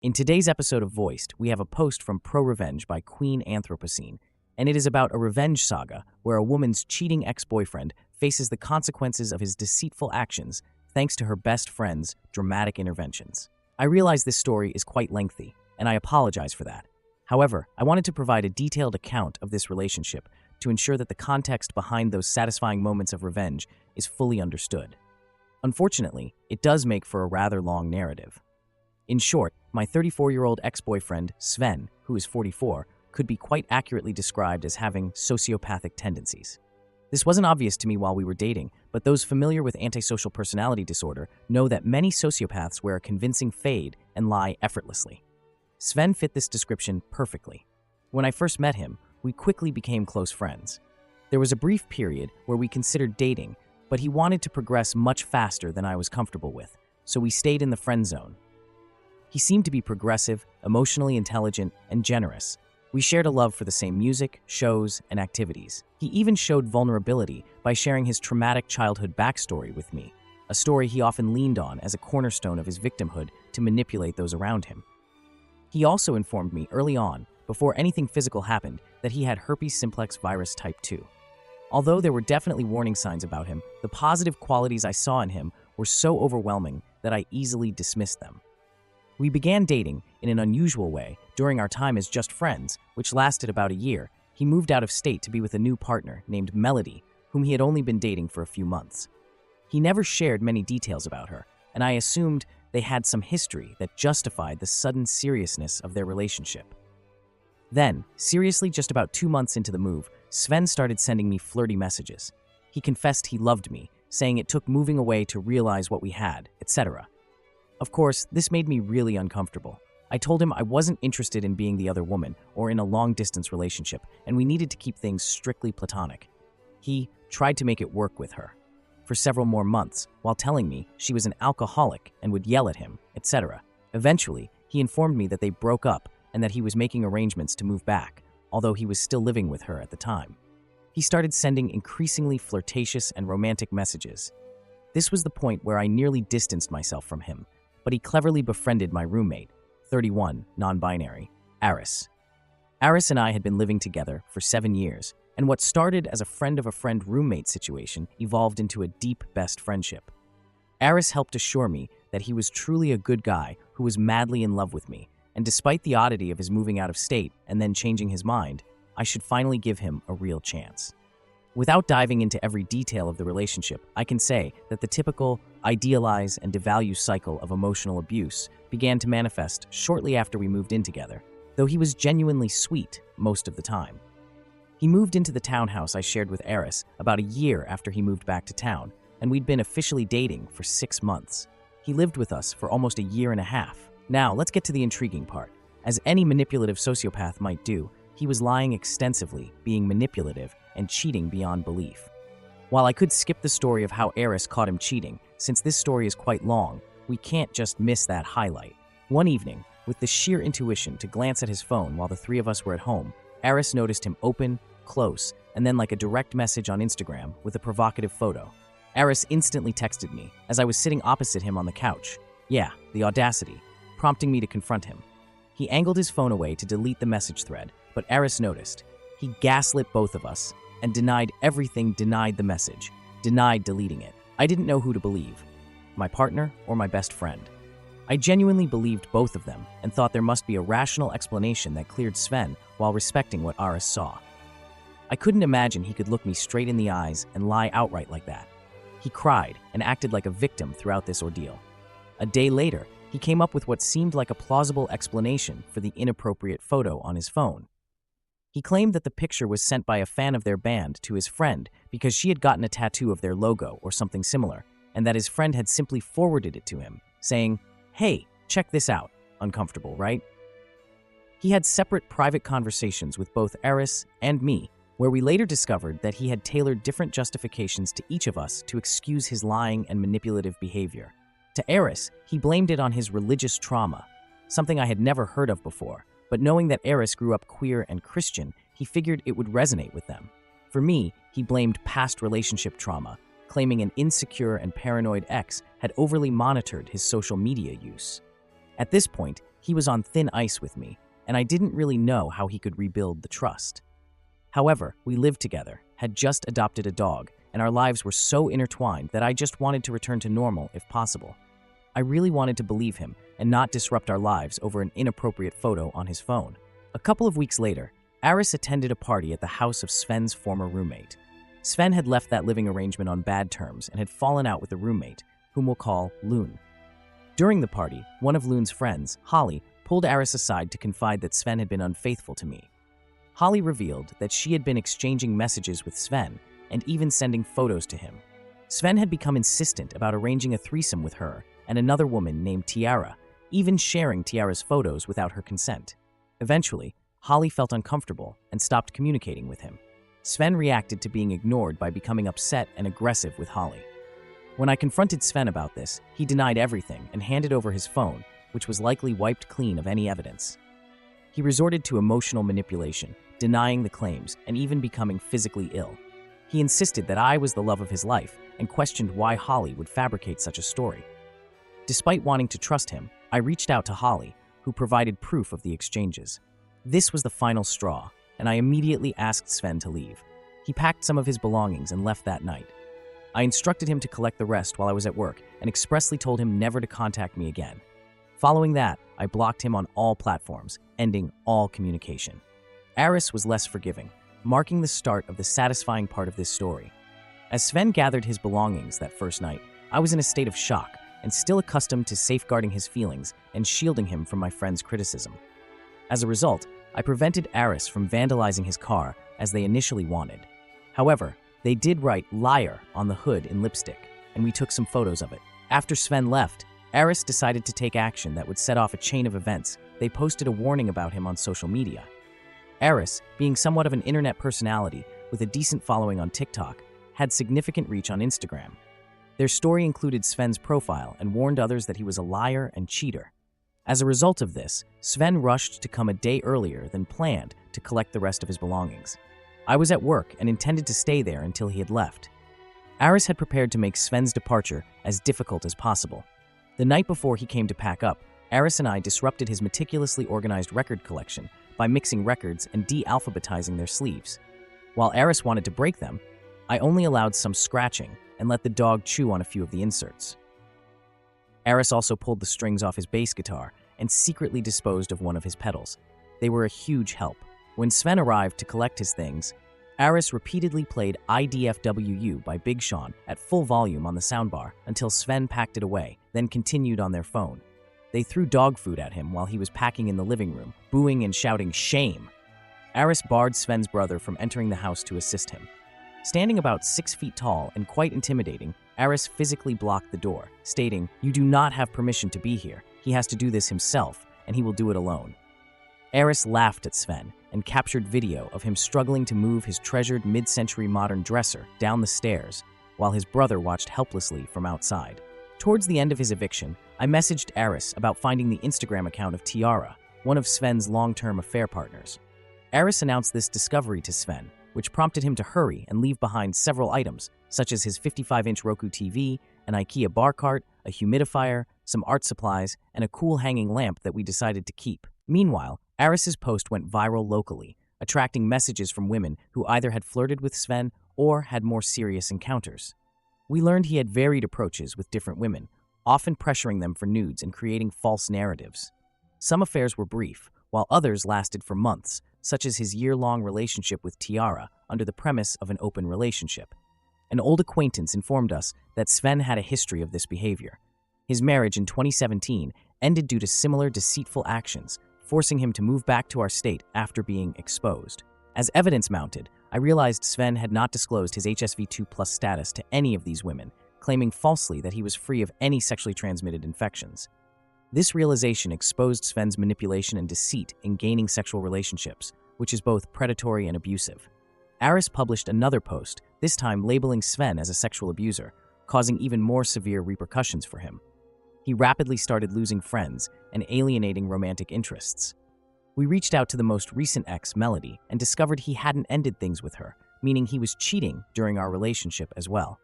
In today's episode of Voiced, we have a post from ProRevenge by Queen Anthropocene, and it is about a revenge saga where a woman's cheating ex-boyfriend faces the consequences of his deceitful actions thanks to her best friend's dramatic interventions. I realize this story is quite lengthy, and I apologize for that. However, I wanted to provide a detailed account of this relationship to ensure that the context behind those satisfying moments of revenge is fully understood. Unfortunately, it does make for a rather long narrative. In short, my 34-year-old ex-boyfriend, Sven, who is 44, could be quite accurately described as having sociopathic tendencies. This wasn't obvious to me while we were dating, but those familiar with antisocial personality disorder know that many sociopaths wear a convincing fade and lie effortlessly. Sven fit this description perfectly. When I first met him, we quickly became close friends. There was a brief period where we considered dating, but he wanted to progress much faster than I was comfortable with, so we stayed in the friend zone. He seemed to be progressive, emotionally intelligent, and generous. We shared a love for the same music, shows, and activities. He even showed vulnerability by sharing his traumatic childhood backstory with me, a story he often leaned on as a cornerstone of his victimhood to manipulate those around him. He also informed me early on, before anything physical happened, that he had herpes simplex virus type 2. Although there were definitely warning signs about him, the positive qualities I saw in him were so overwhelming that I easily dismissed them. We began dating in an unusual way during our time as just friends, which lasted about a year. He moved out of state to be with a new partner named Melody, whom he had only been dating for a few months. He never shared many details about her, and I assumed they had some history that justified the sudden seriousness of their relationship. Then, seriously just about 2 months into the move, Sven started sending me flirty messages. He confessed he loved me, saying it took moving away to realize what we had, etc. Of course, this made me really uncomfortable. I told him I wasn't interested in being the other woman or in a long-distance relationship, and we needed to keep things strictly platonic. He tried to make it work with her for several more months while telling me she was an alcoholic and would yell at him, etc. Eventually, he informed me that they broke up and that he was making arrangements to move back, although he was still living with her at the time. He started sending increasingly flirtatious and romantic messages. This was the point where I nearly distanced myself from him, but he cleverly befriended my roommate, 31, non-binary, Aris. Aris and I had been living together for 7 years, and what started as a friend of a friend roommate situation evolved into a deep best friendship. Aris helped assure me that he was truly a good guy who was madly in love with me, and despite the oddity of his moving out of state and then changing his mind, I should finally give him a real chance. Without diving into every detail of the relationship, I can say that the typical idealize and devalue cycle of emotional abuse began to manifest shortly after we moved in together, though he was genuinely sweet most of the time. He moved into the townhouse I shared with Aris about a year after he moved back to town, and we'd been officially dating for 6 months. He lived with us for almost a year and a half. Now, let's get to the intriguing part. As any manipulative sociopath might do, he was lying extensively, being manipulative, and cheating beyond belief. While I could skip the story of how Aris caught him cheating, since this story is quite long, we can't just miss that highlight. One evening, with the sheer intuition to glance at his phone while the three of us were at home, Aris noticed him open, close, and then like a direct message on Instagram with a provocative photo. Aris instantly texted me as I was sitting opposite him on the couch. Yeah, the audacity, prompting me to confront him. He angled his phone away to delete the message thread, but Aris noticed. He gaslit both of us and denied the message, denied deleting it. I didn't know who to believe, my partner or my best friend. I genuinely believed both of them and thought there must be a rational explanation that cleared Sven while respecting what Aris saw. I couldn't imagine he could look me straight in the eyes and lie outright like that. He cried and acted like a victim throughout this ordeal. A day later, he came up with what seemed like a plausible explanation for the inappropriate photo on his phone. He claimed that the picture was sent by a fan of their band to his friend because she had gotten a tattoo of their logo or something similar, and that his friend had simply forwarded it to him, saying, "Hey, check this out." Uncomfortable, right? He had separate private conversations with both Aris and me, where we later discovered that he had tailored different justifications to each of us to excuse his lying and manipulative behavior. To Aris, he blamed it on his religious trauma, something I had never heard of before, but knowing that Aris grew up queer and Christian, he figured it would resonate with them. For me, he blamed past relationship trauma, claiming an insecure and paranoid ex had overly monitored his social media use. At this point, He was on thin ice with me, and I didn't really know how he could rebuild the trust. However, we lived together, had just adopted a dog, and our lives were so intertwined that I just wanted to return to normal if possible. I really wanted to believe him and not disrupt our lives over an inappropriate photo on his phone. A couple of weeks later, Aris attended a party at the house of Sven's former roommate. Sven had left that living arrangement on bad terms and had fallen out with a roommate, whom we'll call Loon. During the party, one of Loon's friends, Holly, pulled Aris aside to confide that Sven had been unfaithful to me. Holly revealed that she had been exchanging messages with Sven and even sending photos to him. Sven had become insistent about arranging a threesome with her and another woman named Tiara, even sharing Tiara's photos without her consent. Eventually, Holly felt uncomfortable and stopped communicating with him. Sven reacted to being ignored by becoming upset and aggressive with Holly. When I confronted Sven about this, he denied everything and handed over his phone, which was likely wiped clean of any evidence. He resorted to emotional manipulation, denying the claims, and even becoming physically ill. He insisted that I was the love of his life and questioned why Holly would fabricate such a story. Despite wanting to trust him, I reached out to Holly, who provided proof of the exchanges. This was the final straw, and I immediately asked Sven to leave. He packed some of his belongings and left that night. I instructed him to collect the rest while I was at work and expressly told him never to contact me again. Following that, I blocked him on all platforms, ending all communication. Aris was less forgiving, marking the start of the satisfying part of this story. As Sven gathered his belongings that first night, I was in a state of shock and still accustomed to safeguarding his feelings and shielding him from my friend's criticism. As a result, I prevented Aris from vandalizing his car as they initially wanted. However, they did write "liar" on the hood in lipstick, and we took some photos of it. After Sven left, Aris decided to take action that would set off a chain of events. They posted a warning about him on social media. Aris, being somewhat of an internet personality with a decent following on TikTok, had significant reach on Instagram. Their story included Sven's profile and warned others that he was a liar and cheater. As a result of this, Sven rushed to come a day earlier than planned to collect the rest of his belongings. I was at work and intended to stay there until he had left. Aris had prepared to make Sven's departure as difficult as possible. The night before he came to pack up, Aris and I disrupted his meticulously organized record collection by mixing records and de-alphabetizing their sleeves. While Aris wanted to break them, I only allowed some scratching and let the dog chew on a few of the inserts. Aris also pulled the strings off his bass guitar and secretly disposed of one of his pedals. They were a huge help. When Sven arrived to collect his things, Aris repeatedly played IDFWU by Big Sean at full volume on the soundbar until Sven packed it away, then continued on their phone. They threw dog food at him while he was packing in the living room, booing and shouting "shame." Aris barred Sven's brother from entering the house to assist him. Standing about 6 feet tall and quite intimidating, Aris physically blocked the door, stating, "You do not have permission to be here. He has to do this himself, and he will do it alone." Aris laughed at Sven and captured video of him struggling to move his treasured mid-century modern dresser down the stairs while his brother watched helplessly from outside. Towards the end of his eviction, I messaged Aris about finding the Instagram account of Tiara, one of Sven's long-term affair partners. Aris announced this discovery to Sven, which prompted him to hurry and leave behind several items, such as his 55-inch Roku TV, an IKEA bar cart, a humidifier, some art supplies, and a cool hanging lamp that we decided to keep. Meanwhile, Aris's post went viral locally, attracting messages from women who either had flirted with Sven or had more serious encounters. We learned he had varied approaches with different women, often pressuring them for nudes and creating false narratives. Some affairs were brief, while others lasted for months, such as his year-long relationship with Tiara under the premise of an open relationship. An old acquaintance informed us that Sven had a history of this behavior. His marriage in 2017 ended due to similar deceitful actions, forcing him to move back to our state after being exposed. As evidence mounted, I realized Sven had not disclosed his HSV2+ status to any of these women, claiming falsely that he was free of any sexually transmitted infections. This realization exposed Sven's manipulation and deceit in gaining sexual relationships, which is both predatory and abusive. Aris published another post, this time labeling Sven as a sexual abuser, causing even more severe repercussions for him. He rapidly started losing friends and alienating romantic interests. We reached out to the most recent ex, Melody, and discovered he hadn't ended things with her, meaning he was cheating during our relationship as well.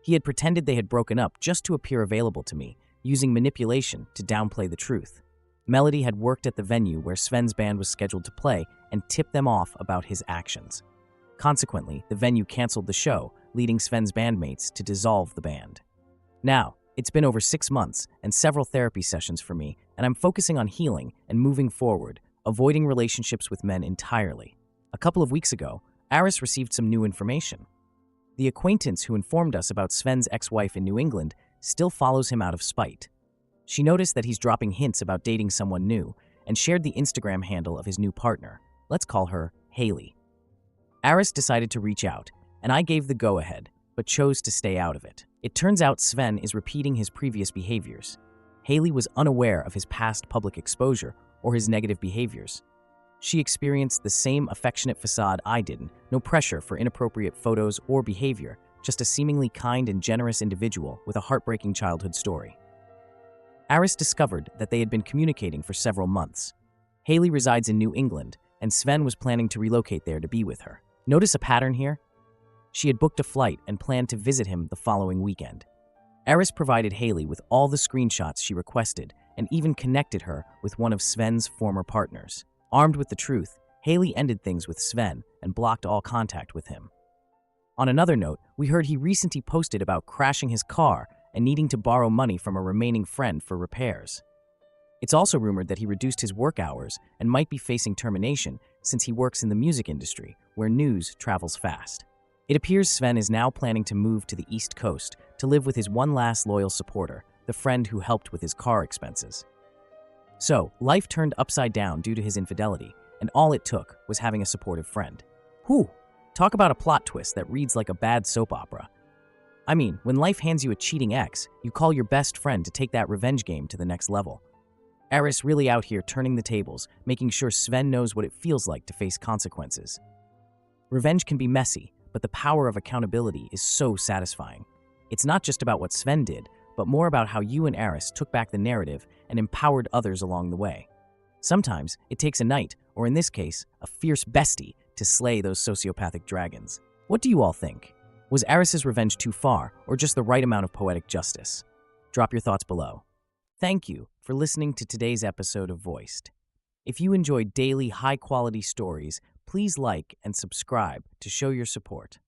He had pretended they had broken up just to appear available to me, using manipulation to downplay the truth. Melody had worked at the venue where Sven's band was scheduled to play and tipped them off about his actions. Consequently, the venue canceled the show, leading Sven's bandmates to dissolve the band. Now, it's been over 6 months and several therapy sessions for me, and I'm focusing on healing and moving forward, avoiding relationships with men entirely. A couple of weeks ago, Aris received some new information. The acquaintance who informed us about Sven's ex-wife in New England still follows him out of spite. She noticed that he's dropping hints about dating someone new and shared the Instagram handle of his new partner. Let's call her Haley. Aris decided to reach out, and I gave the go-ahead, but chose to stay out of it. It turns out Sven is repeating his previous behaviors. Haley was unaware of his past public exposure or his negative behaviors. She experienced the same affectionate facade I did, no pressure for inappropriate photos or behavior, just a seemingly kind and generous individual with a heartbreaking childhood story. Aris discovered that they had been communicating for several months. Haley resides in New England, and Sven was planning to relocate there to be with her. Notice a pattern here? She had booked a flight and planned to visit him the following weekend. Aris provided Haley with all the screenshots she requested and even connected her with one of Sven's former partners. Armed with the truth, Haley ended things with Sven and blocked all contact with him. On another note, we heard he recently posted about crashing his car and needing to borrow money from a remaining friend for repairs. It's also rumored that he reduced his work hours and might be facing termination since he works in the music industry, where news travels fast. It appears Sven is now planning to move to the East Coast to live with his one last loyal supporter, the friend who helped with his car expenses. So, life turned upside down due to his infidelity, and all it took was having a supportive friend. Whew! Talk about a plot twist that reads like a bad soap opera. I mean, when life hands you a cheating ex, you call your best friend to take that revenge game to the next level. Aris really out here turning the tables, making sure Sven knows what it feels like to face consequences. Revenge can be messy, but the power of accountability is so satisfying. It's not just about what Sven did, but more about how you and Aris took back the narrative and empowered others along the way. Sometimes it takes a knight, or in this case, a fierce bestie, to slay those sociopathic dragons. What do you all think? Was Aris's revenge too far, or just the right amount of poetic justice? Drop your thoughts below. Thank you for listening to today's episode of Voiced. If you enjoyed daily, high-quality stories, please like and subscribe to show your support.